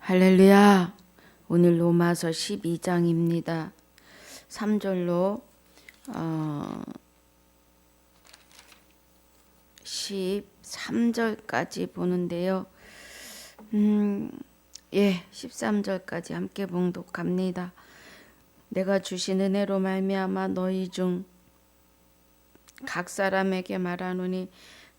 할렐루야. 오늘 로마서 12장입니다. 3절로 13절까지 보는데요. 13절까지 함께 봉독합니다. 내가 주신 은혜로 말미암아 너희 중 각 사람에게 말하노니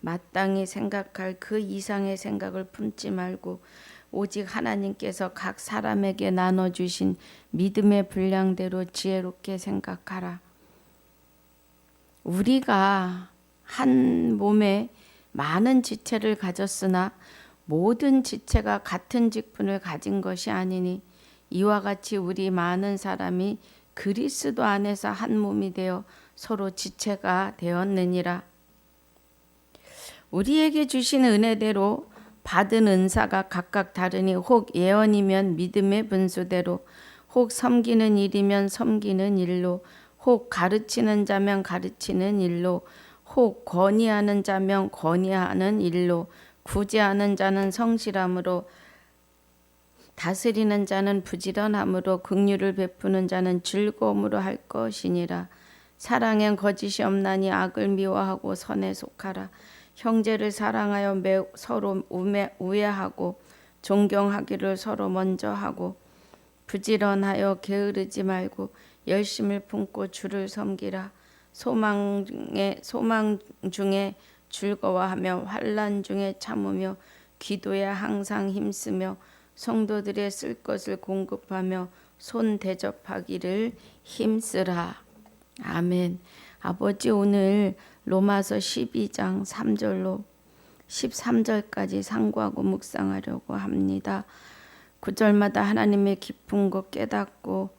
마땅히 생각할 그 이상의 생각을 품지 말고 오직 하나님께서 각 사람에게 나눠주신 믿음의 분량대로 지혜롭게 생각하라. 우리가 한 몸에 많은 지체를 가졌으나 모든 지체가 같은 직분을 가진 것이 아니니 이와 같이 우리 많은 사람이 그리스도 안에서 한 몸이 되어 서로 지체가 되었느니라. 우리에게 주신 은혜대로 받은 은사가 각각 다르니 혹 예언이면 믿음의 분수대로, 혹 섬기는 일이면 섬기는 일로, 혹 가르치는 자면 가르치는 일로, 혹 건의하는 자면 건의하는 일로, 구제하는 자는 성실함으로, 다스리는 자는 부지런함으로, 긍휼을 베푸는 자는 즐거움으로 할 것이니라. 사랑엔 거짓이 없나니 악을 미워하고 선에 속하라. 형제를 사랑하여 서로 우애하고 존경하기를 서로 먼저 하고 부지런하여 게으르지 말고 열심을 품고 주를 섬기라. 소망 중에 즐거워하며 환난 중에 참으며 기도에 항상 힘쓰며 성도들의 쓸 것을 공급하며 손 대접하기를 힘쓰라. 아멘. 아버지, 오늘 로마서 12장 3절로 13절까지 상고하고 묵상하려고 합니다. 9절마다 하나님의 깊은 것 깨닫고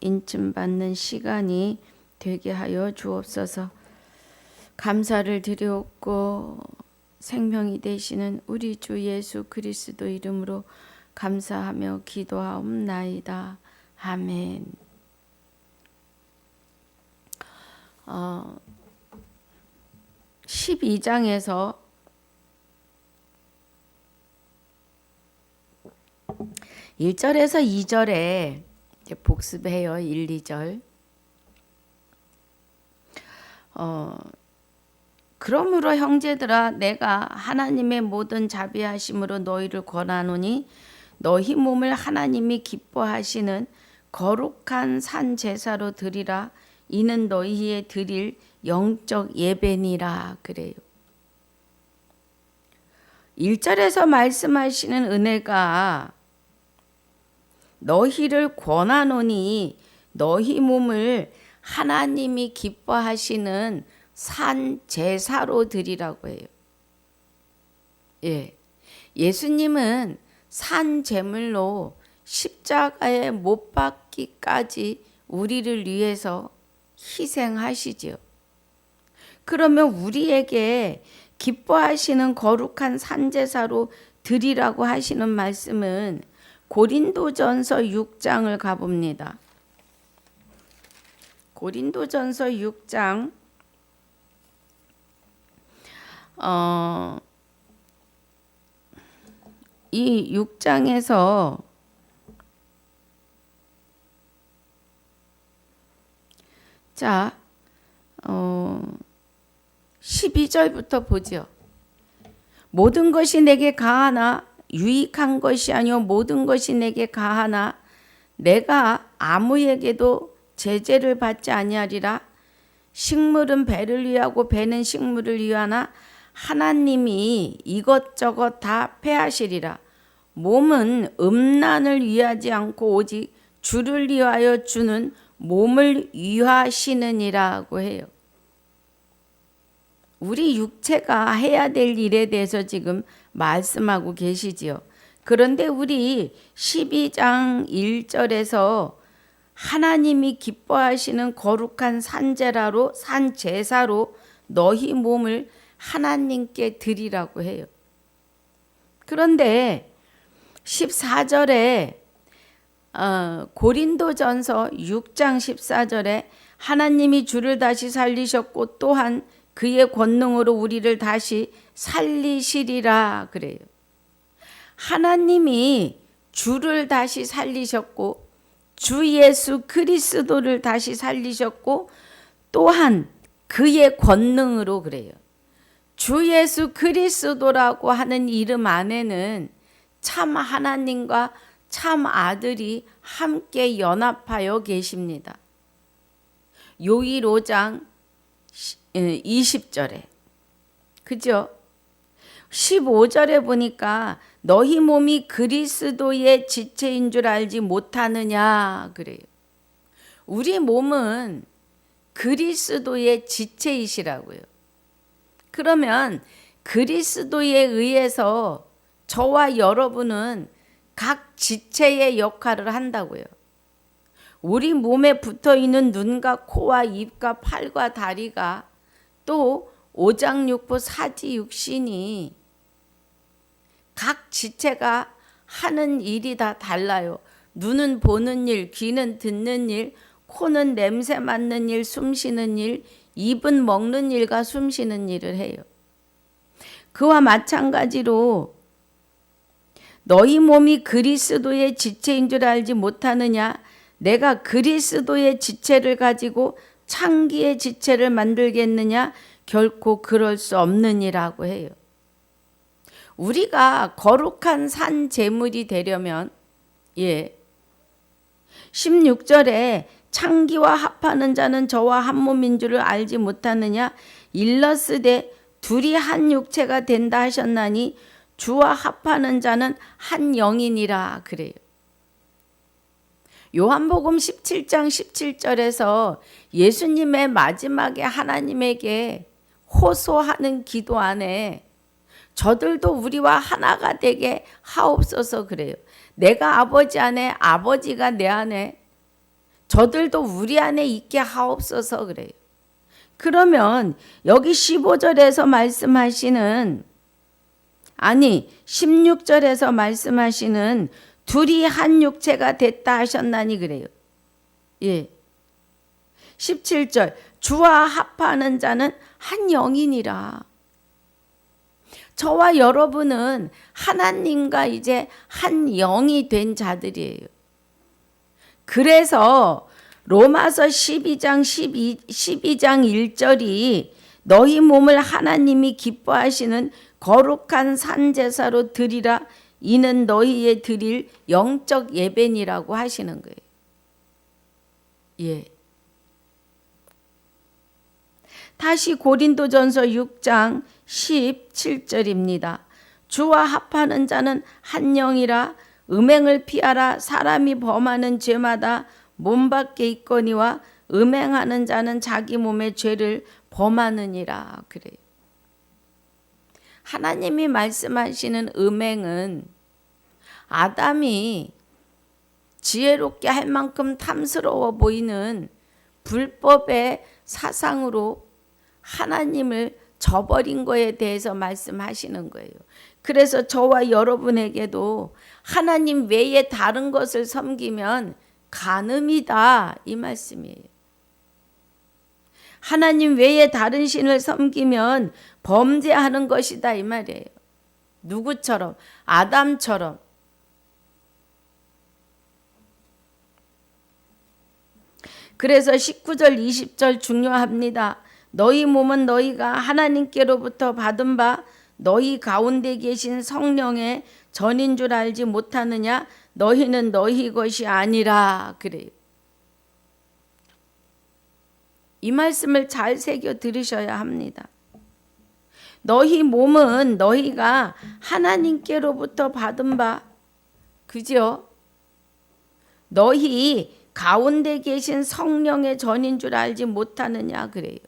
인침받는 시간이 되게 하여 주옵소서. 감사를 드리옵고 생명이 되시는 우리 주 예수 그리스도 이름으로 감사하며 기도하옵나이다. 아멘. 12장에서 1절에서 2절에 복습해요. 1, 2절. 그러므로 형제들아, 내가 하나님의 모든 자비하심으로 너희를 권하노니 너희 몸을 하나님이 기뻐하시는 거룩한 산 제사로 드리라. 이는 너희의 드릴 영적 예배니라. 그래요. 1절에서 말씀하시는 은혜가 너희를 권하노니 너희 몸을 하나님이 기뻐하시는 산 제사로 드리라고 해요. 예수님은 산 제물로 십자가에 못 박기까지 우리를 위해서 희생하시지요. 그러면 우리에게 기뻐하시는 거룩한 산제사로 드리라고 하시는 말씀은 고린도전서 6장을 가봅니다. 고린도전서 6장 이 6장에서 자 12절부터 보죠. 모든 것이 내게 가하나 유익한 것이 아니요 모든 것이 내게 가하나 내가 아무에게도 제재를 받지 아니하리라. 식물은 배를 위하고 배는 식물을 위하나 하나님이 이것저것 다 패하시리라. 몸은 음란을 위하지 않고 오직 주를 위하여 주는 몸을 위하시느니라고 해요. 우리 육체가 해야 될 일에 대해서 지금 말씀하고 계시지요. 그런데 우리 12장 1절에서 하나님이 기뻐하시는 거룩한 산제사로 너희 몸을 하나님께 드리라고 해요. 그런데 14절에 고린도전서 6장 14절에 하나님이 주를 다시 살리셨고 또한 그의 권능으로 우리를 다시 살리시리라 그래요. 하나님이 주를 다시 살리셨고 주 예수 그리스도를 다시 살리셨고 또한 그의 권능으로 그래요. 주 예수 그리스도라고 하는 이름 안에는 참 하나님과 참 아들이 함께 연합하여 계십니다. 요일 5장 20절에 그죠? 15절에 보니까 너희 몸이 그리스도의 지체인 줄 알지 못하느냐 그래요. 우리 몸은 그리스도의 지체이시라고요. 그러면 그리스도에 의해서 저와 여러분은 각 지체의 역할을 한다고요. 우리 몸에 붙어있는 눈과 코와 입과 팔과 다리가 또 오장육부 사지육신이 각 지체가 하는 일이 다 달라요. 눈은 보는 일, 귀는 듣는 일, 코는 냄새 맡는 일, 숨 쉬는 일, 입은 먹는 일과 숨 쉬는 일을 해요. 그와 마찬가지로 너희 몸이 그리스도의 지체인 줄 알지 못하느냐? 내가 그리스도의 지체를 가지고 창기의 지체를 만들겠느냐? 결코 그럴 수 없느니라고 해요. 우리가 거룩한 산 제물이 되려면 16절에 창기와 합하는 자는 저와 한 몸인 줄을 알지 못하느냐? 일러스되 둘이 한 육체가 된다 하셨나니 주와 합하는 자는 한 영이니라 그래요. 요한복음 17장 17절에서 예수님의 마지막에 하나님에게 호소하는 기도 안에 저들도 우리와 하나가 되게 하옵소서 그래요. 내가 아버지 안에 아버지가 내 안에 저들도 우리 안에 있게 하옵소서 그래요. 그러면 여기 15절에서 말씀하시는 16절에서 말씀하시는 둘이 한 육체가 됐다 하셨나니 그래요. 17절 주와 합하는 자는 한 영이니라. 저와 여러분은 하나님과 이제 한 영이 된 자들이에요. 그래서 로마서 12장 1절이 너희 몸을 하나님이 기뻐하시는 거룩한 산제사로 드리라 이는 너희의 드릴 영적 예배니라고 하시는 거예요. 다시 고린도전서 6장 17절입니다. 주와 합하는 자는 한 영이라 음행을 피하라 사람이 범하는 죄마다 몸 밖에 있거니와 음행하는 자는 자기 몸의 죄를 범하느니라 그래요. 하나님이 말씀하시는 음행은 아담이 지혜롭게 할 만큼 탐스러워 보이는 불법의 사상으로 하나님을 저버린 거에 대해서 말씀하시는 거예요. 그래서 저와 여러분에게도 하나님 외에 다른 것을 섬기면 간음이다 이 말씀이에요. 하나님 외에 다른 신을 섬기면 범죄하는 것이다 이 말이에요. 누구처럼? 아담처럼. 그래서 19절 20절 중요합니다. 너희 몸은 너희가 하나님께로부터 받은 바 너희 가운데 계신 성령의 전인 줄 알지 못하느냐? 너희는 너희 것이 아니라 그래요. 이 말씀을 잘 새겨 들으셔야 합니다. 너희 몸은 너희가 하나님께로부터 받은 바 그죠? 너희 가운데 계신 성령의 전인 줄 알지 못하느냐 그래요.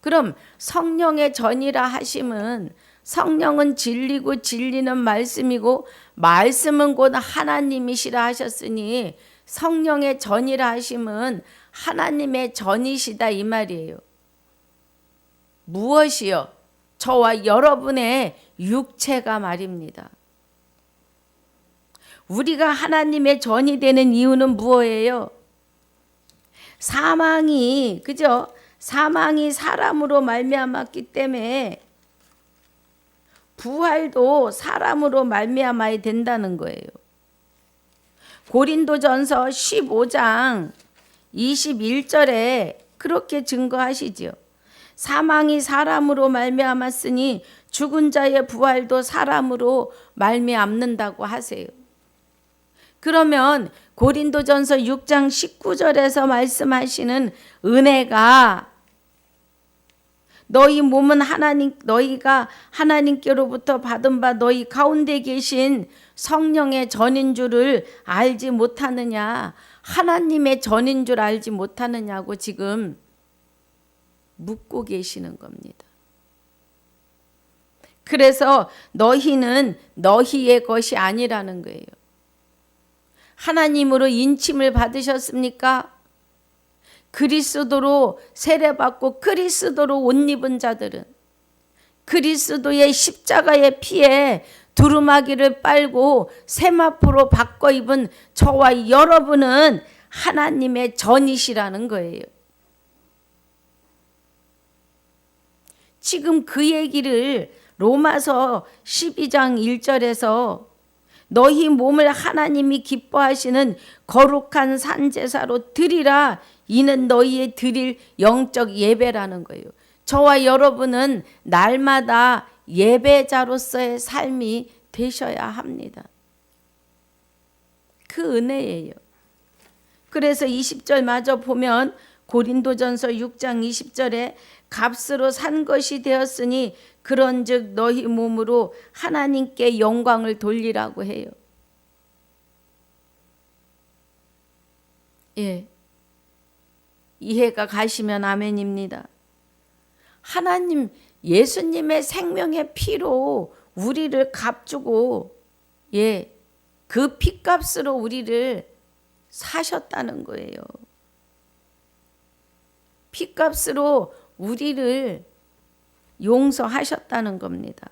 그럼 성령의 전이라 하심은 성령은 진리고 진리는 말씀이고 말씀은 곧 하나님이시라 하셨으니 성령의 전이라 하심은 하나님의 전이시다 이 말이에요. 무엇이요? 저와 여러분의 육체가 말입니다. 우리가 하나님의 전이 되는 이유는 무엇이에요? 사망이 그죠? 사망이 사람으로 말미암았기 때문에 부활도 사람으로 말미암아야 된다는 거예요. 고린도전서 15장 21절에 그렇게 증거하시지요. 사망이 사람으로 말미암았으니 죽은 자의 부활도 사람으로 말미암는다고 하세요. 그러면 고린도전서 6장 19절에서 말씀하시는 은혜가 너희 몸은 너희가 하나님께로부터 받은 바 너희 가운데 계신 성령의 전인 줄을 알지 못하느냐, 하나님의 전인 줄 알지 못하느냐고 지금 묻고 계시는 겁니다. 그래서 너희는 너희의 것이 아니라는 거예요. 하나님으로 인침을 받으셨습니까? 그리스도로 세례받고 그리스도로 옷 입은 자들은 그리스도의 십자가의 피에 두루마기를 빨고 세마포로 바꿔 입은 저와 여러분은 하나님의 전이시라는 거예요. 지금 그 얘기를 로마서 12장 1절에서 너희 몸을 하나님이 기뻐하시는 거룩한 산제사로 드리라, 이는 너희의 드릴 영적 예배라는 거예요. 저와 여러분은 날마다 예배자로서의 삶이 되셔야 합니다. 그 은혜예요. 그래서 20절 마저 보면 고린도전서 6장 20절에 값으로 산 것이 되었으니 그런즉 너희 몸으로 하나님께 영광을 돌리라고 해요. 예, 이해가 가시면 아멘입니다. 하나님, 예수님의 생명의 피로 우리를 값주고, 예, 그 피값으로 우리를 사셨다는 거예요. 피값으로 우리를 용서하셨다는 겁니다.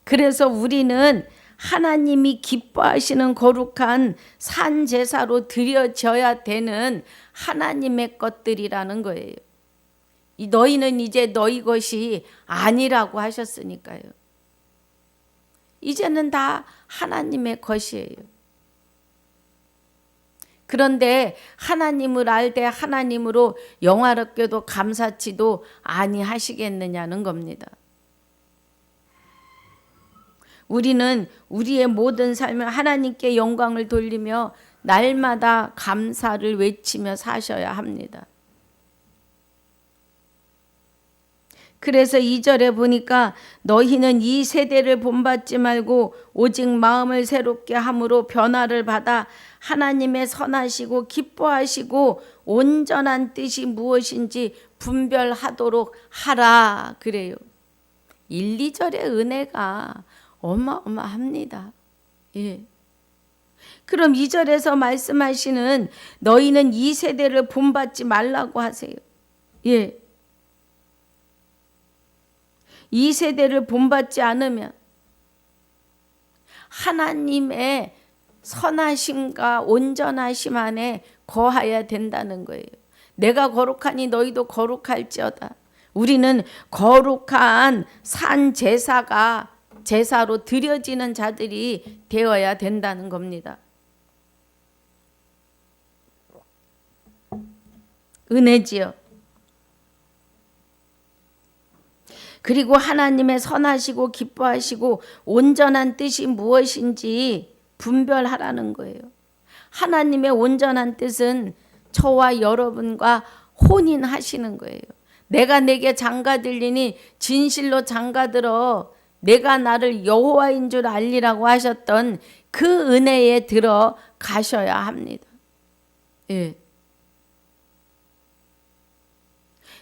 그래서 우리는 하나님이 기뻐하시는 거룩한 산제사로 드려져야 되는 하나님의 것들이라는 거예요. 너희는 이제 너희 것이 아니라고 하셨으니까요. 이제는 다 하나님의 것이에요. 그런데 하나님을 알되 하나님으로 영화롭게도 감사치도 아니하시겠느냐는 겁니다. 우리는 우리의 모든 삶을 하나님께 영광을 돌리며 날마다 감사를 외치며 사셔야 합니다. 그래서 2절에 보니까 너희는 이 세대를 본받지 말고 오직 마음을 새롭게 함으로 변화를 받아 하나님의 선하시고 기뻐하시고 온전한 뜻이 무엇인지 분별하도록 하라 그래요. 1, 2절의 은혜가 어마어마합니다. 예. 그럼 2절에서 말씀하시는 너희는 이 세대를 본받지 말라고 하세요. 예. 이 세대를 본받지 않으면 하나님의 선하심과 온전하심 안에 거하여야 된다는 거예요. 내가 거룩하니 너희도 거룩할지어다. 우리는 거룩한 산 제사로 드려지는 자들이 되어야 된다는 겁니다. 은혜지요. 그리고 하나님의 선하시고 기뻐하시고 온전한 뜻이 무엇인지 분별하라는 거예요. 하나님의 온전한 뜻은 저와 여러분과 혼인하시는 거예요. 내가 내게 장가들리니 진실로 장가들어 내가 나를 여호와인 줄 알리라고 하셨던 그 은혜에 들어가셔야 합니다. 예.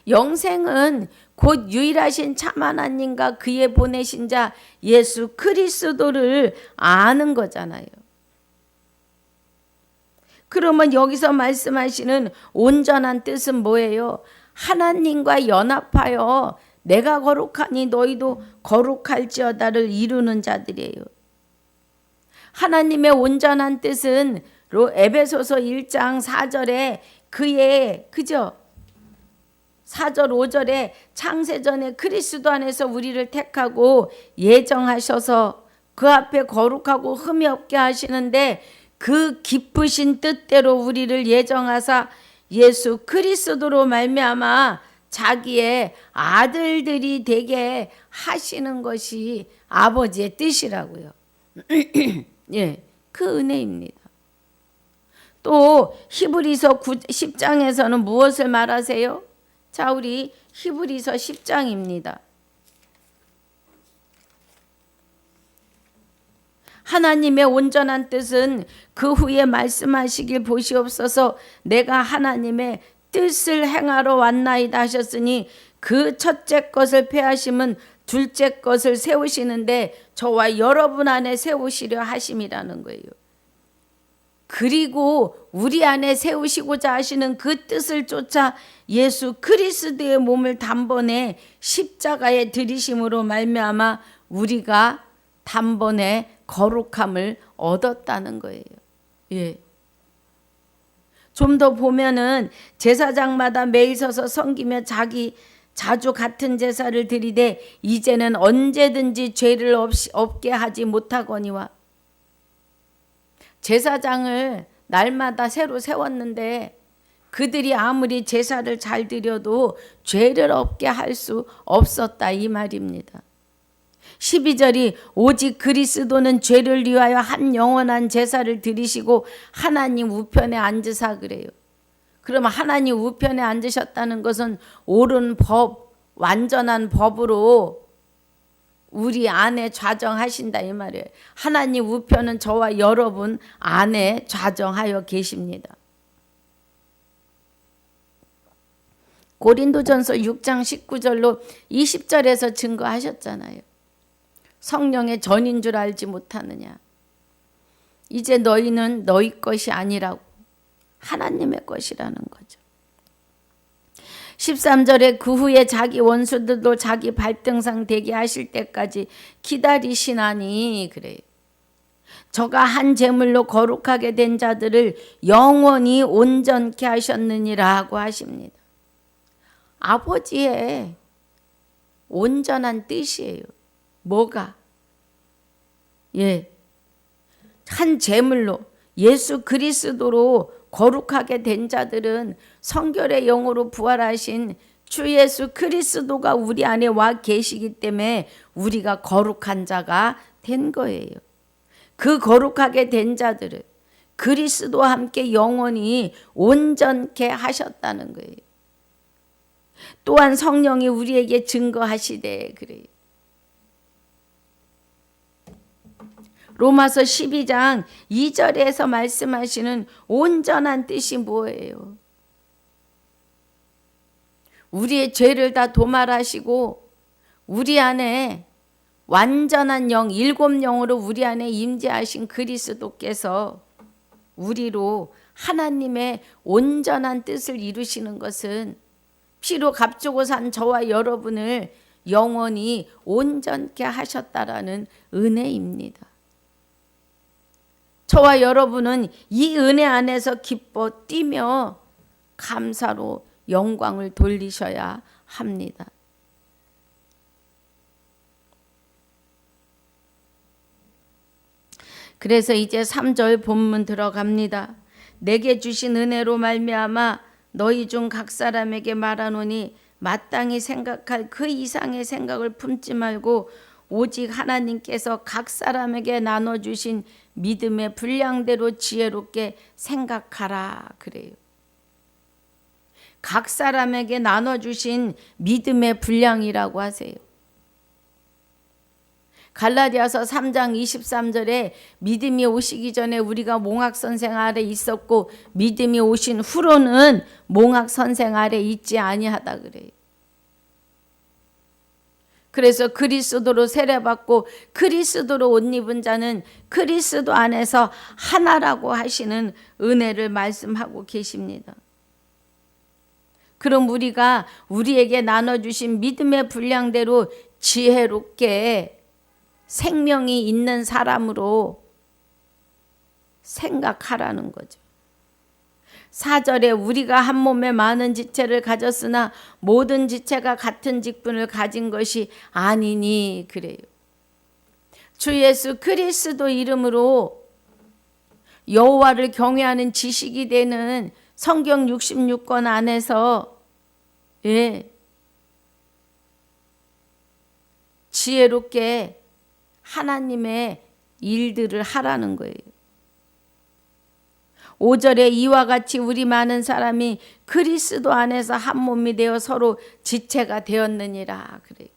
영생은 곧 유일하신 참 하나님과 그의 보내신 자 예수 그리스도를 아는 거잖아요. 그러면 여기서 말씀하시는 온전한 뜻은 뭐예요? 하나님과 연합하여 내가 거룩하니 너희도 거룩할지어다를 이루는 자들이에요. 하나님의 온전한 뜻은 에베소서 1장 4절에 그의 4절 5절에 창세전에 그리스도 안에서 우리를 택하고 예정하셔서 그 앞에 거룩하고 흠이 없게 하시는데 그 기쁘신 뜻대로 우리를 예정하사 예수 그리스도로 말미암아 자기의 아들들이 되게 하시는 것이 아버지의 뜻이라고요. 예, 그 은혜입니다. 또 히브리서 10장에서는 무엇을 말하세요? 자, 우리 히브리서 10장입니다. 하나님의 온전한 뜻은 그 후에 말씀하시길 보시옵소서. 내가 하나님의 뜻을 행하러 왔나이다 하셨으니 그 첫째 것을 폐하심은 둘째 것을 세우시는데 저와 여러분 안에 세우시려 하심이라는 거예요. 그리고 우리 안에 세우시고자 하시는 그 뜻을 쫓아 예수 그리스도의 몸을 단번에 십자가에 들이심으로 말미암아 우리가 단번에 거룩함을 얻었다는 거예요. 예. 좀 더 보면은 제사장마다 매일 서서 섬기며 자주 같은 제사를 드리되 이제는 언제든지 죄를 없게 하지 못하거니와. 제사장을 날마다 새로 세웠는데 그들이 아무리 제사를 잘 드려도 죄를 없게 할 수 없었다 이 말입니다. 12절이 오직 그리스도는 죄를 위하여 한 영원한 제사를 드리시고 하나님 우편에 앉으사 그래요. 그러면 하나님 우편에 앉으셨다는 것은 옳은 법, 완전한 법으로 우리 안에 좌정하신다 이 말이에요. 하나님 우편은 저와 여러분 안에 좌정하여 계십니다. 고린도전서 6장 19절로 20절에서 증거하셨잖아요. 성령의 전인 줄 알지 못하느냐. 이제 너희는 너희 것이 아니라고 하나님의 것이라는 거죠. 13절에 그 후에 자기 원수들도 자기 발등상 되게 하실 때까지 기다리시나니 그래요. 저가 한 제물로 거룩하게 된 자들을 영원히 온전케 하셨느니라고 하십니다. 아버지의 온전한 뜻이에요. 뭐가? 예. 한 제물로 예수 그리스도로 거룩하게 된 자들은 성결의 영으로 부활하신 주 예수 그리스도가 우리 안에 와 계시기 때문에 우리가 거룩한 자가 된 거예요. 그 거룩하게 된 자들을 그리스도와 함께 영원히 온전케 하셨다는 거예요. 또한 성령이 우리에게 증거하시되 그래요. 로마서 12장 2절에서 말씀하시는 온전한 뜻이 뭐예요? 우리의 죄를 다 도말하시고 우리 안에 완전한 영, 일곱 영으로 우리 안에 임재하신 그리스도께서 우리로 하나님의 온전한 뜻을 이루시는 것은 피로 값주고 산 저와 여러분을 영원히 온전케 하셨다라는 은혜입니다. 저와 여러분은 이 은혜 안에서 기뻐 뛰며 감사로 영광을 돌리셔야 합니다. 그래서 이제 3절 본문 들어갑니다. 내게 주신 은혜로 말미암아 너희 중 각 사람에게 말하노니 마땅히 생각할 그 이상의 생각을 품지 말고 오직 하나님께서 각 사람에게 나눠주신 믿음의 분량대로 지혜롭게 생각하라 그래요. 각 사람에게 나눠주신 믿음의 분량이라고 하세요. 갈라디아서 3장 23절에 믿음이 오시기 전에 우리가 몽학 선생 아래 있었고 믿음이 오신 후로는 몽학 선생 아래 있지 아니하다 그래요. 그래서 그리스도로 세례받고 그리스도로 옷 입은 자는 그리스도 안에서 하나라고 하시는 은혜를 말씀하고 계십니다. 그럼 우리가 우리에게 나눠주신 믿음의 분량대로 지혜롭게 생명이 있는 사람으로 생각하라는 거죠. 4절에 우리가 한 몸에 많은 지체를 가졌으나 모든 지체가 같은 직분을 가진 것이 아니니 그래요. 주 예수 그리스도 이름으로 여호와를 경외하는 지식이 되는 성경 66권 안에서 지혜롭게 하나님의 일들을 하라는 거예요. 5절에 이와 같이 우리 많은 사람이 그리스도 안에서 한 몸이 되어 서로 지체가 되었느니라 그래요.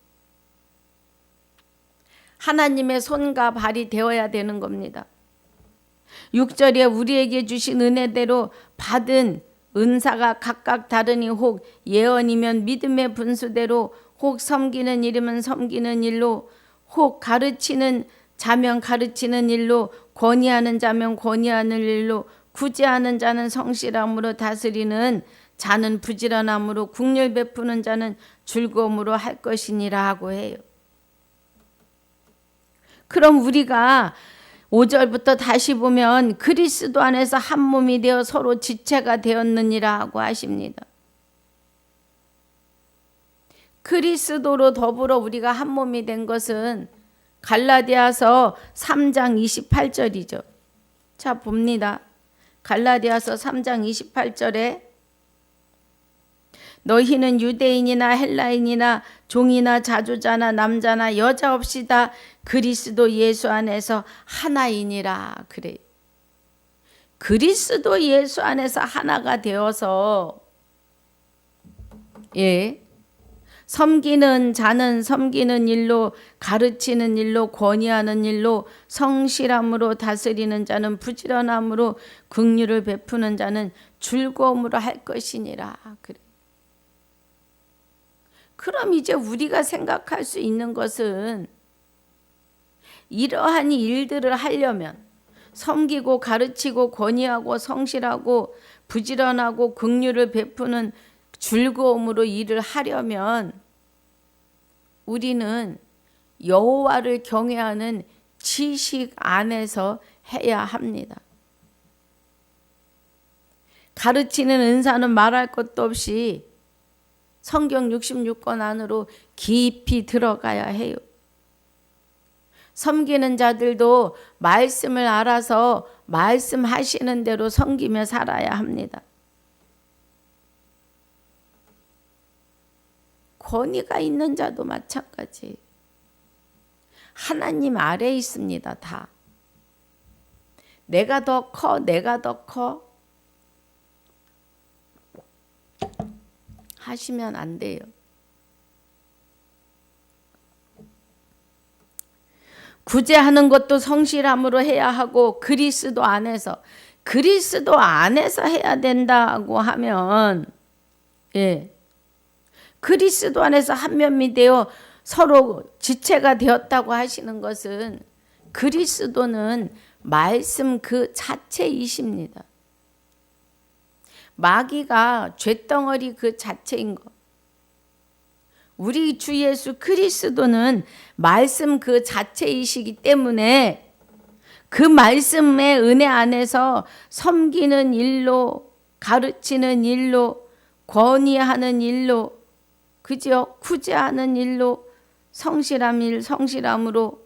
하나님의 손과 발이 되어야 되는 겁니다. 6절에 우리에게 주신 은혜대로 받은 은사가 각각 다르니 혹 예언이면 믿음의 분수대로, 혹 섬기는 일이면 섬기는 일로, 혹 가르치는 자면 가르치는 일로, 권위하는 자면 권위하는 일로, 구제하는 자는 성실함으로, 다스리는 자는 부지런함으로, 국률 베푸는 자는 즐거움으로 할 것이니라 하고 해요. 그럼 우리가 5절부터 다시 보면 그리스도 안에서 한 몸이 되어 서로 지체가 되었느니라 하고 하십니다. 그리스도로 더불어 우리가 한 몸이 된 것은 갈라디아서 3장 28절이죠. 자 봅니다. 갈라디아서 3장 28절에 너희는 유대인이나 헬라인이나 종이나 자주자나 남자나 여자 없이 다 그리스도 예수 안에서 하나이니라 그래. 그리스도 예수 안에서 하나가 되어서 섬기는 자는 섬기는 일로, 가르치는 일로, 권위하는 일로, 성실함으로, 다스리는 자는 부지런함으로, 긍휼을 베푸는 자는 즐거움으로 할 것이니라 그래. 그럼 이제 우리가 생각할 수 있는 것은 이러한 일들을 하려면 섬기고 가르치고 권위하고 성실하고 부지런하고 긍휼을 베푸는 즐거움으로 일을 하려면 우리는 여호와를 경외하는 지식 안에서 해야 합니다. 가르치는 은사는 말할 것도 없이 성경 66권 안으로 깊이 들어가야 해요. 섬기는 자들도 말씀을 알아서 말씀하시는 대로 섬기며 살아야 합니다. 권위가 있는 자도 마찬가지. 하나님 아래에 있습니다. 다. 내가 더 커, 내가 더 커 하시면 안 돼요. 구제하는 것도 성실함으로 해야 하고 그리스도 안에서 해야 된다고 하면 그리스도 안에서 한 몸이 되어 서로 지체가 되었다고 하시는 것은 그리스도는 말씀 그 자체이십니다. 마귀가 쇳덩어리 그 자체인 것. 우리 주 예수 그리스도는 말씀 그 자체이시기 때문에 그 말씀의 은혜 안에서 섬기는 일로, 가르치는 일로, 권위하는 일로, 그죠? 구제하는 일로, 성실함 일, 성실함으로,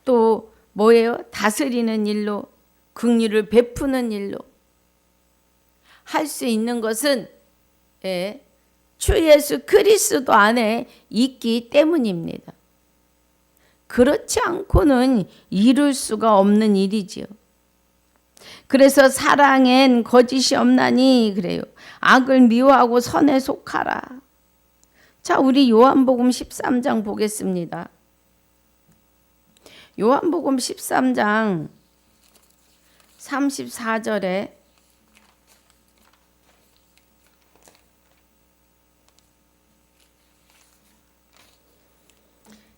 또 뭐예요? 다스리는 일로, 긍휼을 베푸는 일로 할 수 있는 것은 주 예수 그리스도 안에 있기 때문입니다. 그렇지 않고는 이룰 수가 없는 일이지요. 그래서 사랑엔 거짓이 없나니 그래요. 악을 미워하고 선에 속하라. 자, 우리 요한복음 13장 보겠습니다. 요한복음 13장 34절에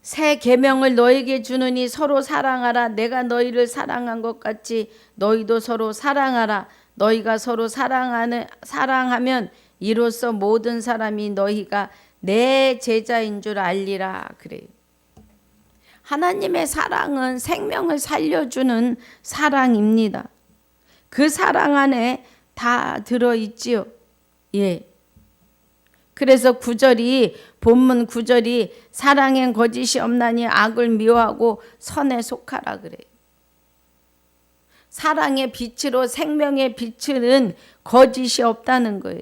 새 계명을 너에게 주느니 서로 사랑하라. 내가 너희를 사랑한 것 같이 너희도 서로 사랑하라. 너희가 서로 사랑하면 이로써 모든 사람이 너희가 내 제자인 줄 알리라 그래요. 하나님의 사랑은 생명을 살려주는 사랑입니다. 그 사랑 안에 다 들어있지요. 그래서 본문 9절이 사랑엔 거짓이 없나니 악을 미워하고 선에 속하라 그래요. 사랑의 빛으로 생명의 빛은 거짓이 없다는 거예요.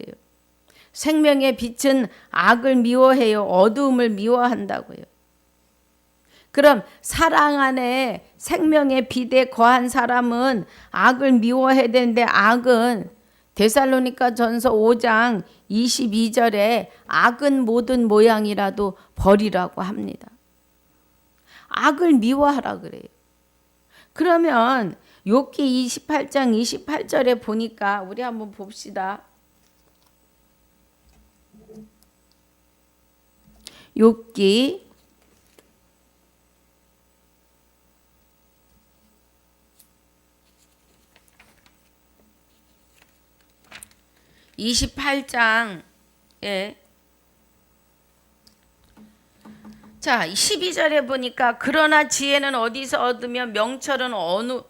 생명의 빛은 악을 미워해요. 어두움을 미워한다고요. 그럼 사랑 안에 생명의 빛에 거한 사람은 악을 미워해야 되는데 악은 데살로니가 전서 5장 22절에 악은 모든 모양이라도 버리라고 합니다. 악을 미워하라 그래요. 그러면 욥기 28장 28절에 보니까 우리 한번 봅시다. 욥기 28장에 자 12절에 보니까 그러나 지혜는 어디서 얻으며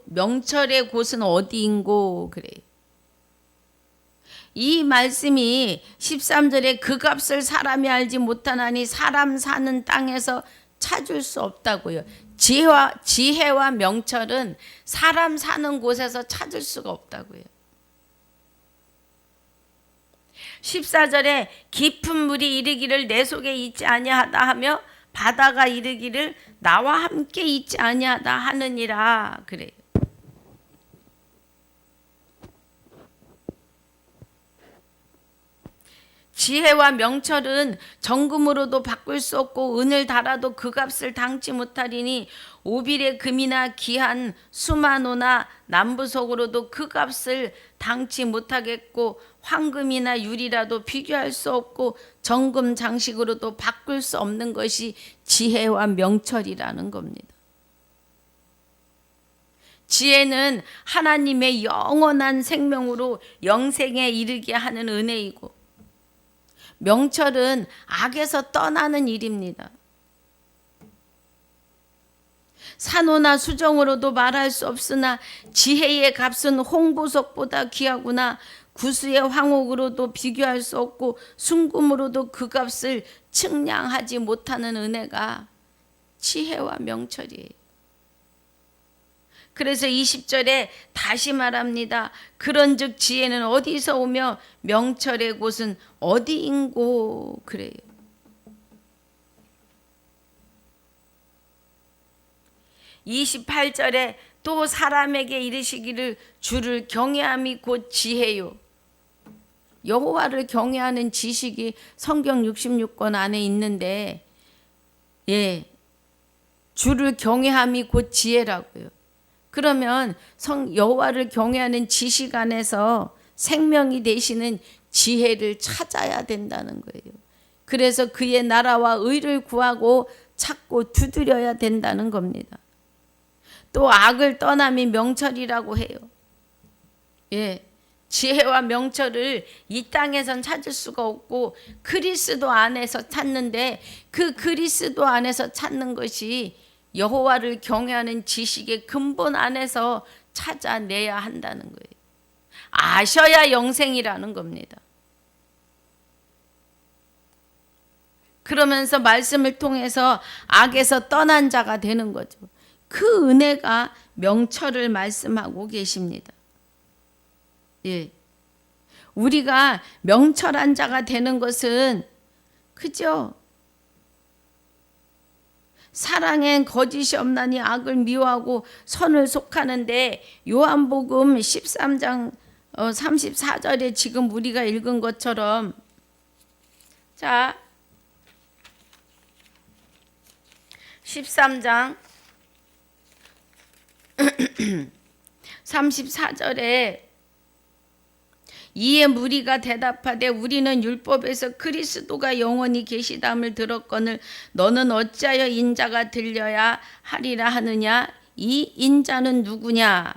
명철의 곳은 어디인고 그래요. 이 말씀이 13절에 그 값을 사람이 알지 못하나니 사람 사는 땅에서 찾을 수 없다고요. 지혜와 명철은 사람 사는 곳에서 찾을 수가 없다고요. 14절에 깊은 물이 이르기를 내 속에 있지 아니하다 하며 바다가 이르기를 나와 함께 있지 아니하다 하느니라 그래요. 지혜와 명철은 정금으로도 바꿀 수 없고 은을 달아도 그 값을 당치 못하리니 오빌의 금이나 귀한 수마노나 남부석으로도 그 값을 당치 못하겠고 황금이나 유리라도 비교할 수 없고 정금 장식으로도 바꿀 수 없는 것이 지혜와 명철이라는 겁니다. 지혜는 하나님의 영원한 생명으로 영생에 이르게 하는 은혜이고 명철은 악에서 떠나는 일입니다. 산호나 수정으로도 말할 수 없으나 지혜의 값은 홍보석보다 귀하구나. 구수의 황옥으로도 비교할 수 없고 순금으로도 그 값을 측량하지 못하는 은혜가 지혜와 명철이에요. 그래서 20절에 다시 말합니다. 그런즉 지혜는 어디서 오며 명철의 곳은 어디인고 그래요. (28절에) 또 사람에게 이르시기를 주를 경외함이 곧 지혜요. 여호와를 경외하는 지식이 성경 66권 안에 있는데 주를 경외함이 곧 지혜라고요. 그러면 여호와를 경외하는 지식 안에서 생명이 되시는 지혜를 찾아야 된다는 거예요. 그래서 그의 나라와 의를 구하고 찾고 두드려야 된다는 겁니다. 또 악을 떠남이 명철이라고 해요. 지혜와 명철을 이 땅에선 찾을 수가 없고 그리스도 안에서 찾는데 그 그리스도 안에서 찾는 것이 여호와를 경외하는 지식의 근본 안에서 찾아내야 한다는 거예요. 아셔야 영생이라는 겁니다. 그러면서 말씀을 통해서 악에서 떠난 자가 되는 거죠. 그 은혜가 명철을 말씀하고 계십니다. 우리가 명철한 자가 되는 것은 그죠? 사랑엔 거짓이 없나니 악을 미워하고 선을 속하는데 요한복음 13장 34절에 지금 우리가 읽은 것처럼 자 13장 34절에 이에 무리가 대답하되 우리는 율법에서 그리스도가 영원히 계시담을 들었거늘 너는 어찌하여 인자가 들려야 하리라 하느냐. 이 인자는 누구냐.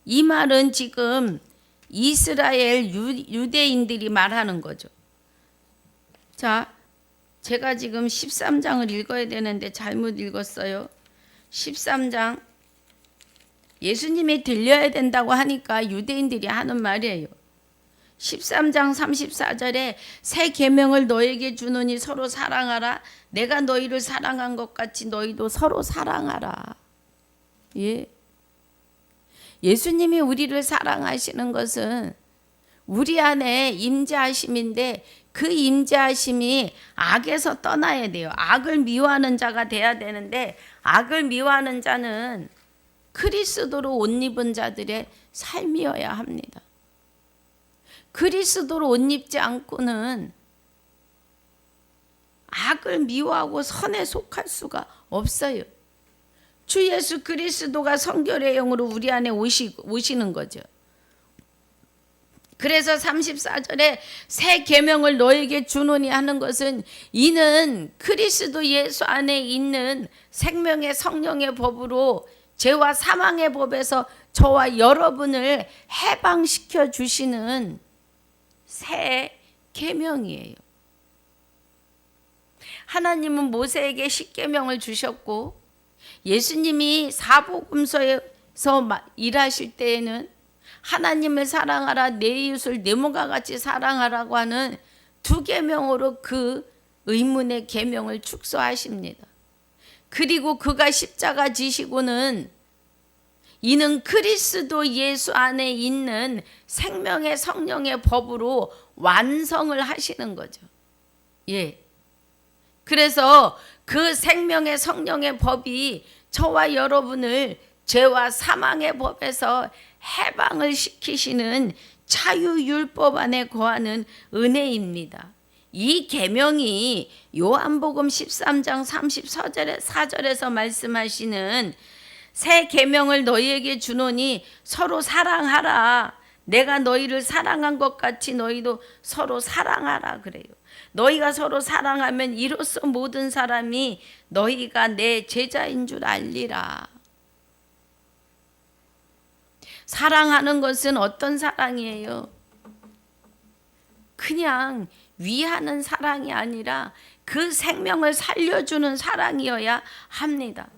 이 말은 지금 이스라엘 유대인들이 말하는 거죠. 자, 제가 지금 13장을 읽어야 되는데 잘못 읽었어요. 13장 예수님이 들려야 된다고 하니까 유대인들이 하는 말이에요. 13장 34절에 새 계명을 너에게 주노니 서로 사랑하라. 내가 너희를 사랑한 것 같이 너희도 서로 사랑하라. 예수님이 우리를 사랑하시는 것은 우리 안에 임재하심인데 그 임재하심이 악에서 떠나야 돼요. 악을 미워하는 자가 돼야 되는데 악을 미워하는 자는 그리스도로 옷 입은 자들의 삶이어야 합니다. 그리스도로 옷 입지 않고는 악을 미워하고 선에 속할 수가 없어요. 주 예수 그리스도가 성결의 영으로 우리 안에 오시는 거죠. 그래서 34절에 새 계명을 너에게 주노니 하는 것은 이는 그리스도 예수 안에 있는 생명의 성령의 법으로 죄와 사망의 법에서 저와 여러분을 해방시켜 주시는 새 계명이에요. 하나님은 모세에게 십계명을 주셨고 예수님이 사복음서에서 일하실 때에는 하나님을 사랑하라 내 이웃을 내 몸과 같이 사랑하라고 하는 두 계명으로 그 의문의 계명을 축소하십니다. 그리고 그가 십자가 지시고는 이는 그리스도 예수 안에 있는 생명의 성령의 법으로 완성을 하시는 거죠. 예. 그래서 그 생명의 성령의 법이 저와 여러분을 죄와 사망의 법에서 해방을 시키시는 자유율법 안에 거하는 은혜입니다. 이 계명이 요한복음 13장 34절에서 말씀하시는 새 계명을 너희에게 주노니 서로 사랑하라. 내가 너희를 사랑한 것 같이 너희도 서로 사랑하라 그래요. 너희가 서로 사랑하면 이로써 모든 사람이 너희가 내 제자인 줄 알리라. 사랑하는 것은 어떤 사랑이에요? 그냥 위하는 사랑이 아니라 그 생명을 살려주는 사랑이어야 합니다.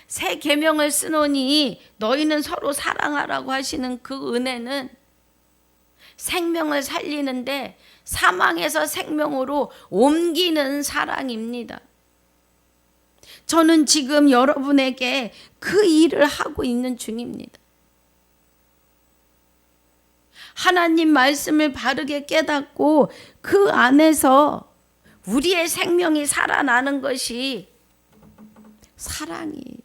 새 계명을 쓰노니 너희는 서로 사랑하라고 하시는 그 은혜는 생명을 살리는데 사망에서 생명으로 옮기는 사랑입니다. 저는 지금 여러분에게 그 일을 하고 있는 중입니다. 하나님 말씀을 바르게 깨닫고 그 안에서 우리의 생명이 살아나는 것이 사랑이에요.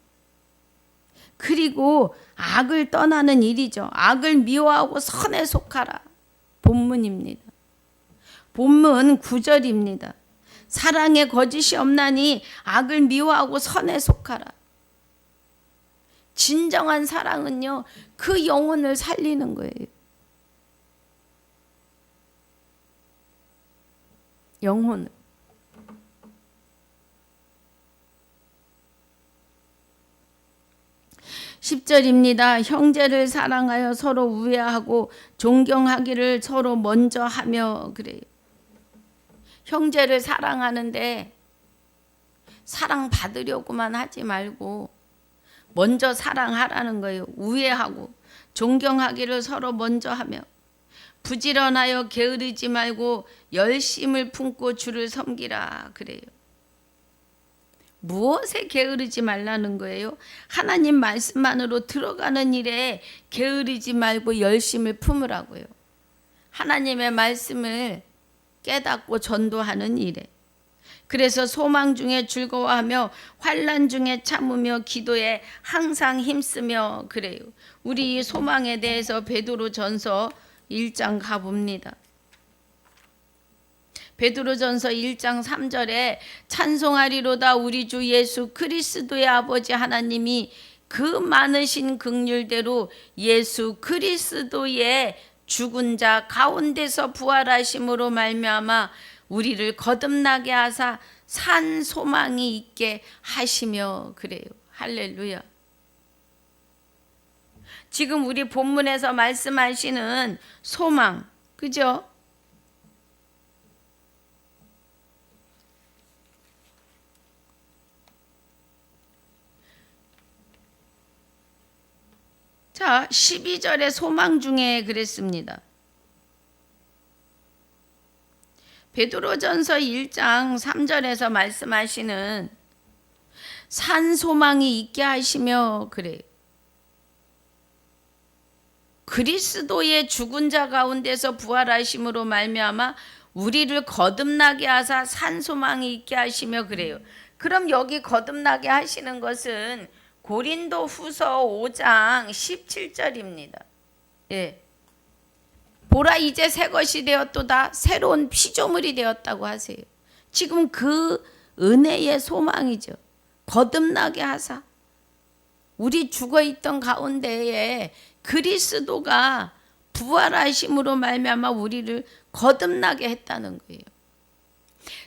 그리고 악을 떠나는 일이죠. 악을 미워하고 선에 속하라. 본문입니다. 본문 9절입니다. 사랑에 거짓이 없나니 악을 미워하고 선에 속하라. 진정한 사랑은요, 그 영혼을 살리는 거예요. 영혼을. 10절입니다. 형제를 사랑하여 서로 우애하고 존경하기를 서로 먼저 하며 그래요. 형제를 사랑하는데 사랑받으려고만 하지 말고 먼저 사랑하라는 거예요. 우애하고 존경하기를 서로 먼저 하며 부지런하여 게으르지 말고 열심을 품고 주를 섬기라 그래요. 무엇에 게으르지 말라는 거예요? 하나님 말씀만으로 들어가는 일에 게으르지 말고 열심을 품으라고요. 하나님의 말씀을 깨닫고 전도하는 일에. 그래서 소망 중에 즐거워하며 환난 중에 참으며 기도에 항상 힘쓰며 그래요. 우리 소망에 대해서 베드로전서 1장 가봅니다. 베드로전서 1장 3절에 찬송하리로다 우리 주 예수 그리스도의 아버지 하나님이 그 많으신 긍휼대로 예수 그리스도의 죽은 자 가운데서 부활하심으로 말미암아 우리를 거듭나게 하사 산 소망이 있게 하시며 그래요. 할렐루야. 지금 우리 본문에서 말씀하시는 소망, 그죠? 자, 12절의 소망 중에 그랬습니다. 베드로전서 1장 3절에서 말씀하시는 산 소망이 있게 하시며 그래요. 그리스도의 죽은 자 가운데서 부활하심으로 말미암아 우리를 거듭나게 하사 산 소망이 있게 하시며 그래요. 그럼 여기 거듭나게 하시는 것은 고린도 후서 5장 17절입니다. 예. 보라 이제 새 것이 되었도다. 새로운 피조물이 되었다고 하세요. 지금 그 은혜의 소망이죠. 거듭나게 하사 우리 죽어있던 가운데에 그리스도가 부활하심으로 말미암아 우리를 거듭나게 했다는 거예요.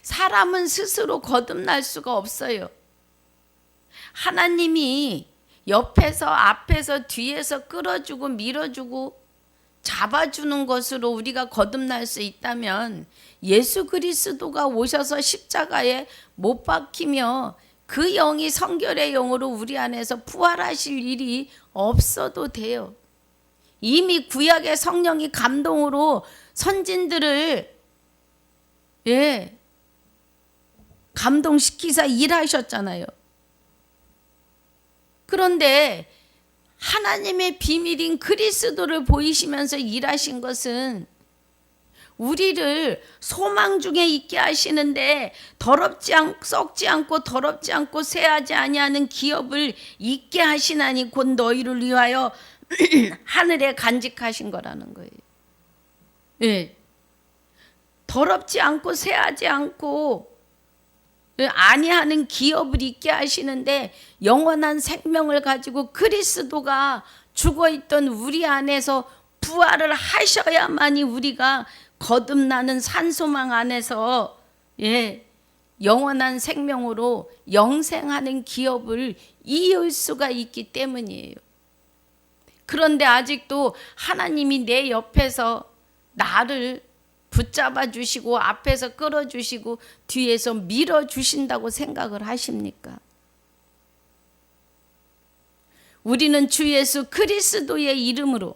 사람은 스스로 거듭날 수가 없어요. 하나님이 옆에서 앞에서 뒤에서 끌어주고 밀어주고 잡아주는 것으로 우리가 거듭날 수 있다면 예수 그리스도가 오셔서 십자가에 못 박히며 그 영이 성결의 영으로 우리 안에서 부활하실 일이 없어도 돼요. 이미 구약의 성령이 감동으로 선진들을 감동시키사 일하셨잖아요. 그런데 하나님의 비밀인 그리스도를 보이시면서 일하신 것은 우리를 소망 중에 있게 하시는데 썩지 않고 더럽지 않고 쇠하지 아니하는 기업을 있게 하시나니 곧 너희를 위하여 하늘에 간직하신 거라는 거예요. 예. 더럽지 않고 쇠하지 않고 아니하는 기업을 있게 하시는데 영원한 생명을 가지고 그리스도가 죽어있던 우리 안에서 부활을 하셔야만이 우리가 거듭나는 산소망 안에서 영원한 생명으로 영생하는 기업을 이을 수가 있기 때문이에요. 그런데 아직도 하나님이 내 옆에서 나를 붙잡아 주시고 앞에서 끌어주시고 뒤에서 밀어주신다고 생각을 하십니까? 우리는 주 예수 그리스도의 이름으로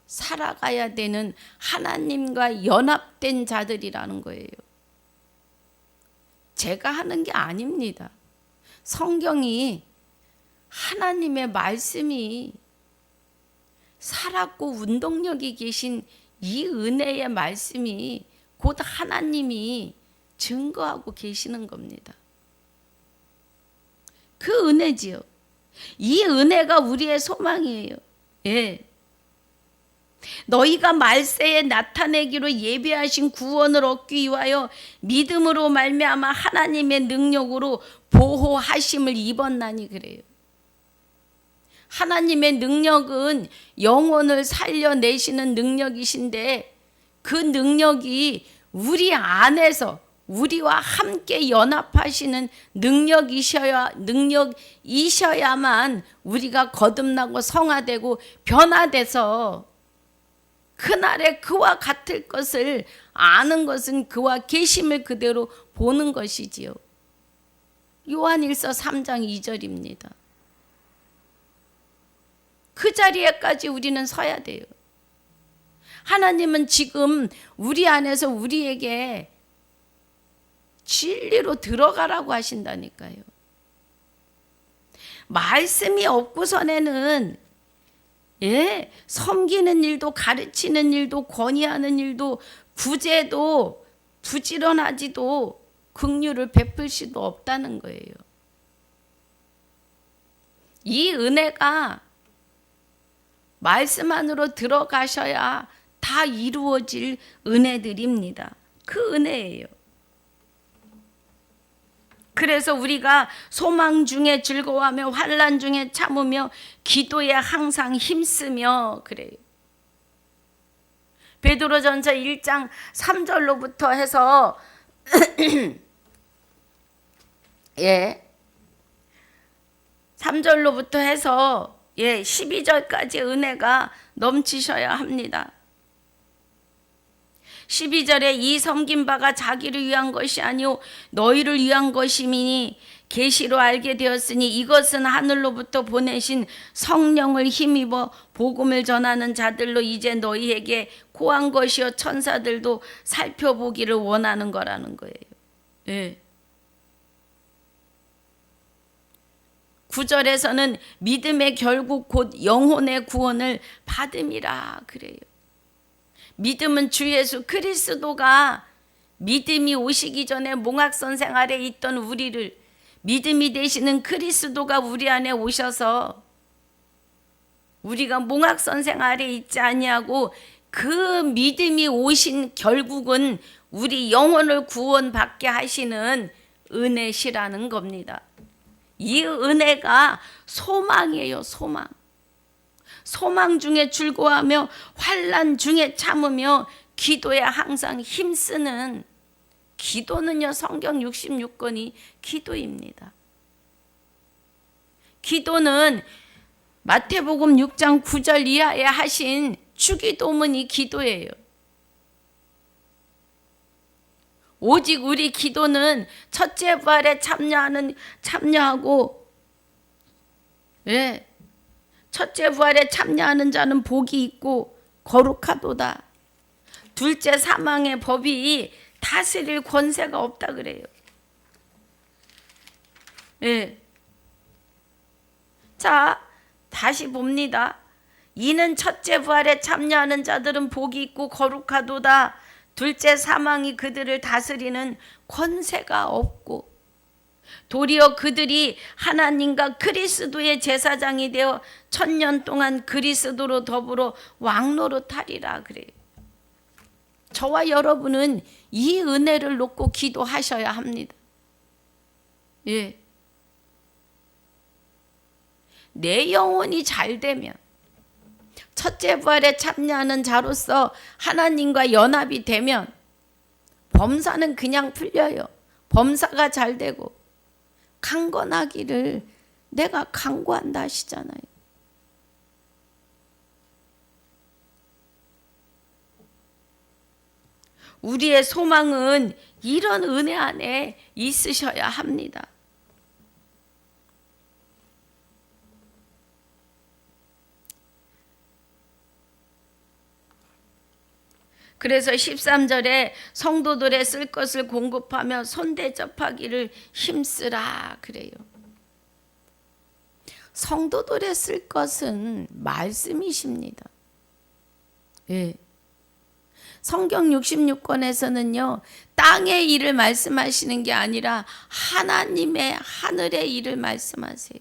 살아가야 되는 하나님과 연합된 자들이라는 거예요. 제가 하는 게 아닙니다. 성경이 하나님의 말씀이 살았고 운동력이 계신 이 은혜의 말씀이 곧 하나님이 증거하고 계시는 겁니다. 그 은혜지요. 이 은혜가 우리의 소망이에요. 너희가 말세에 나타내기로 예비하신 구원을 얻기 위하여 믿음으로 말미암아 하나님의 능력으로 보호하심을 입었나니 그래요. 하나님의 능력은 영혼을 살려내시는 능력이신데 그 능력이 우리 안에서 우리와 함께 연합하시는 능력이셔야만 우리가 거듭나고 성화되고 변화돼서 그날에 그와 같을 것을 아는 것은 그와 계심을 그대로 보는 것이지요. 요한일서 3장 2절입니다. 그 자리에까지 우리는 서야 돼요. 하나님은 지금 우리 안에서 우리에게 진리로 들어가라고 하신다니까요. 말씀이 없고서는 섬기는 일도 가르치는 일도 권위하는 일도 구제도 부지런하지도 긍휼을 베풀 수도 없다는 거예요. 이 은혜가 말씀 안으로 들어가셔야 다 이루어질 은혜들입니다. 그 은혜예요. 그래서 우리가 소망 중에 즐거워하며 환난 중에 참으며 기도에 항상 힘쓰며 그래요. 베드로전서 1장 3절로부터 해서 3절로부터 해서 12절까지 은혜가 넘치셔야 합니다. 12절에 이 섬긴 바가 자기를 위한 것이 아니오 너희를 위한 것이니 계시로 알게 되었으니 이것은 하늘로부터 보내신 성령을 힘입어 복음을 전하는 자들로 이제 너희에게 고한 것이요 천사들도 살펴보기를 원하는 거라는 거예요. 9절에서는 믿음의 결국 곧 영혼의 구원을 받음이라 그래요. 믿음은 주 예수 그리스도가 믿음이 오시기 전에 몽학선 생활에 있던 우리를 믿음이 되시는 그리스도가 우리 안에 오셔서 우리가 몽학선 생활에 있지 아니하고 그 믿음이 오신 결국은 우리 영혼을 구원받게 하시는 은혜시라는 겁니다. 이 은혜가 소망이에요. 소망. 소망 중에 즐거워하며 환난 중에 참으며 기도에 항상 힘쓰는 기도는요. 성경 66권이 기도입니다. 기도는 마태복음 6장 9절 이하에 하신 주기도문이 기도예요. 오직 우리 기도는 첫째 부활에 참여하고 첫째 부활에 참여하는 자는 복이 있고 거룩하도다. 둘째 사망의 법이 다스릴 권세가 없다 그래요. 자, 다시 봅니다. 이는 첫째 부활에 참여하는 자들은 복이 있고 거룩하도다. 둘째 사망이 그들을 다스리는 권세가 없고 도리어 그들이 하나님과 그리스도의 제사장이 되어 1000년 동안 그리스도로 더불어 왕노릇하리라 그래요. 저와 여러분은 이 은혜를 놓고 기도하셔야 합니다. 내 영혼이 잘 되면 첫째 부활에 참여하는 자로서 하나님과 연합이 되면 범사는 그냥 풀려요. 범사가 잘 되고 강건하기를 내가 강구한다 하시잖아요. 우리의 소망은 이런 은혜 안에 있으셔야 합니다. 그래서 13절에 성도들의 쓸 것을 공급하며 손대접하기를 힘쓰라 그래요. 성도들의 쓸 것은 말씀이십니다. 성경 66권에서는요. 땅의 일을 말씀하시는 게 아니라 하나님의 하늘의 일을 말씀하세요.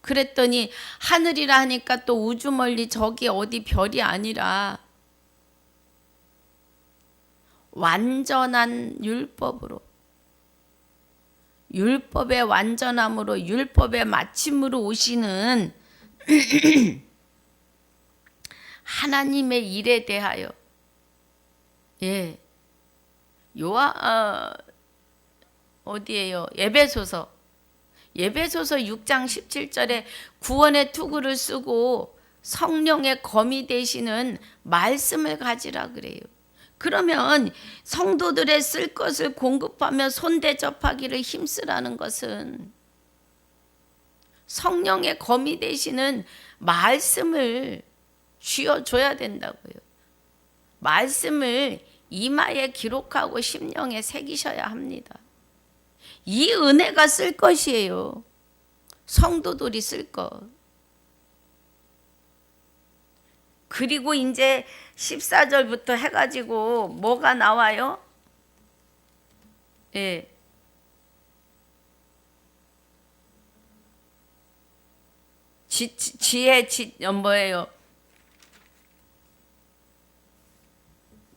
그랬더니 하늘이라 하니까 또 우주 멀리 저기 어디 별이 아니라 완전한 율법으로 율법의 완전함으로 율법의 마침으로 오시는 하나님의 일에 대하여 어디에요? 예배소서 6장 17절에 구원의 투구를 쓰고 성령의 검이 되시는 말씀을 가지라 그래요. 그러면 성도들의 쓸 것을 공급하며 손대접하기를 힘쓰라는 것은 성령의 검이 되시는 말씀을 쥐어줘야 된다고요. 말씀을 이마에 기록하고 심령에 새기셔야 합니다. 이 은혜가 쓸 것이에요. 성도들이 쓸 것. 그리고 이제 14절부터 해가지고 뭐가 나와요? 지혜 뭐예요?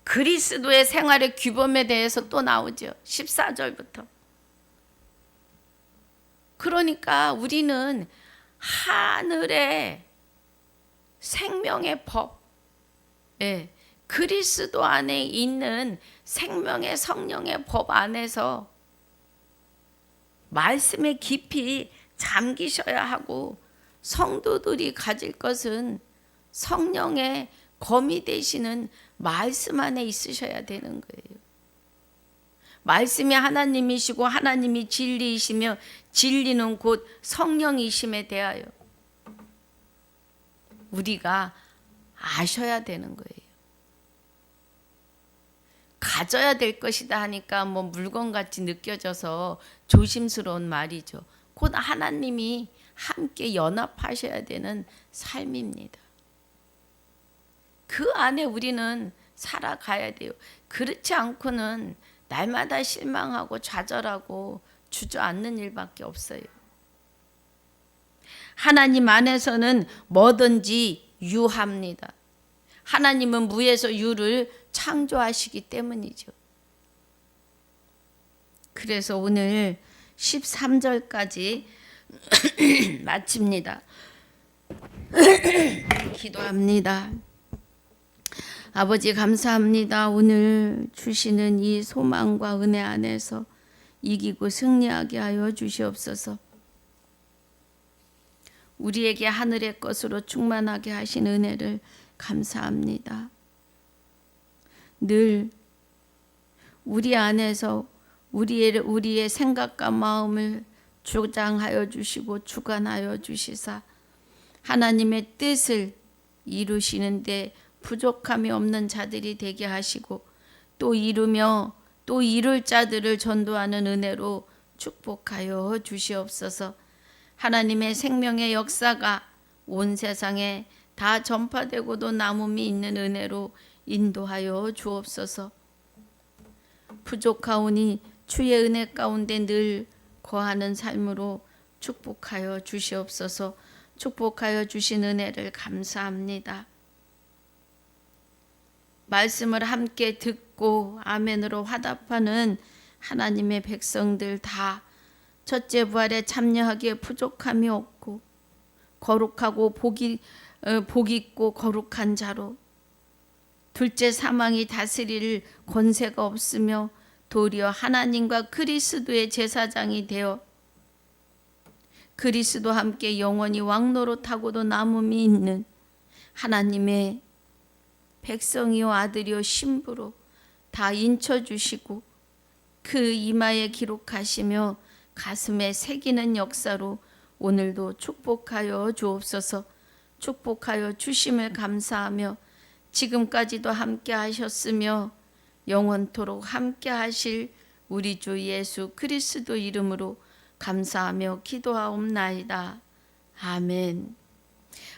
그리스도의 생활의 규범에 대해서 또 나오죠. 14절부터. 그러니까 우리는 하늘의 생명의 법, 그리스도 안에 있는 생명의 성령의 법 안에서 말씀에 깊이 잠기셔야 하고 성도들이 가질 것은 성령의 검이 되시는 말씀 안에 있으셔야 되는 거예요. 말씀이 하나님이시고 하나님이 진리이시며 진리는 곧 성령이심에 대하여 우리가 아셔야 되는 거예요. 가져야 될 것이다 하니까 뭐 물건같이 느껴져서 조심스러운 말이죠. 곧 하나님이 함께 연합하셔야 되는 삶입니다. 그 안에 우리는 살아가야 돼요. 그렇지 않고는 날마다 실망하고 좌절하고 주저앉는 일밖에 없어요. 하나님 안에서는 뭐든지 유합니다. 하나님은 무에서 유를 창조하시기 때문이죠. 그래서 오늘 13절까지 마칩니다. 기도합니다. 아버지 감사합니다. 오늘 주시는 이 소망과 은혜 안에서 이기고 승리하게 하여 주시옵소서. 우리에게 하늘의 것으로 충만하게 하신 은혜를 감사합니다. 늘 우리 안에서 우리의 생각과 마음을 주장하여 주시고 주관하여 주시사 하나님의 뜻을 이루시는데 부족함이 없는 자들이 되게 하시고 또 이루며 또 이룰 자들을 전도하는 은혜로 축복하여 주시옵소서. 하나님의 생명의 역사가 온 세상에 다 전파되고도 남음이 있는 은혜로 인도하여 주옵소서. 부족하오니 주의 은혜 가운데 늘 거하는 삶으로 축복하여 주시옵소서. 축복하여 주신 은혜를 감사합니다. 말씀을 함께 듣고 아멘으로 화답하는 하나님의 백성들 다 첫째 부활에 참여하기에 부족함이 없고 거룩하고 복 있고 거룩한 자로 둘째 사망이 다스릴 권세가 없으며 도리어 하나님과 그리스도의 제사장이 되어 그리스도와 함께 영원히 왕노릇하고도 남음이 있는 하나님의 백성이요 아들이요 신부로 다 인쳐주시고 그 이마에 기록하시며 가슴에 새기는 역사로 오늘도 축복하여 주옵소서. 축복하여 주심을 감사하며 지금까지도 함께 하셨으며 영원토록 함께 하실 우리 주 예수 그리스도 이름으로 감사하며 기도하옵나이다. 아멘.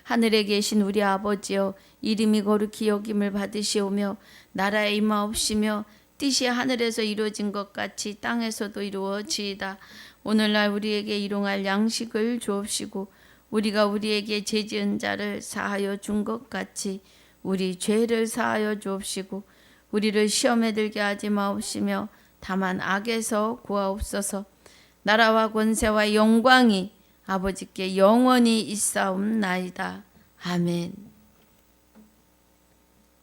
하늘에 계신 우리 아버지여, 이름이 거룩히 여김을 받으시오며 나라에 임하옵시며 뜻이 하늘에서 이루어진 것 같이 땅에서도 이루어지이다. 오늘날 우리에게 일용할 양식을 주옵시고 우리가 우리에게 죄지은 자를 사하여 준 것 같이 우리 죄를 사하여 주옵시고 우리를 시험에 들게 하지 마옵시며 다만 악에서 구하옵소서. 나라와 권세와 영광이 아버지께 영원히 있사옵나이다. 아멘.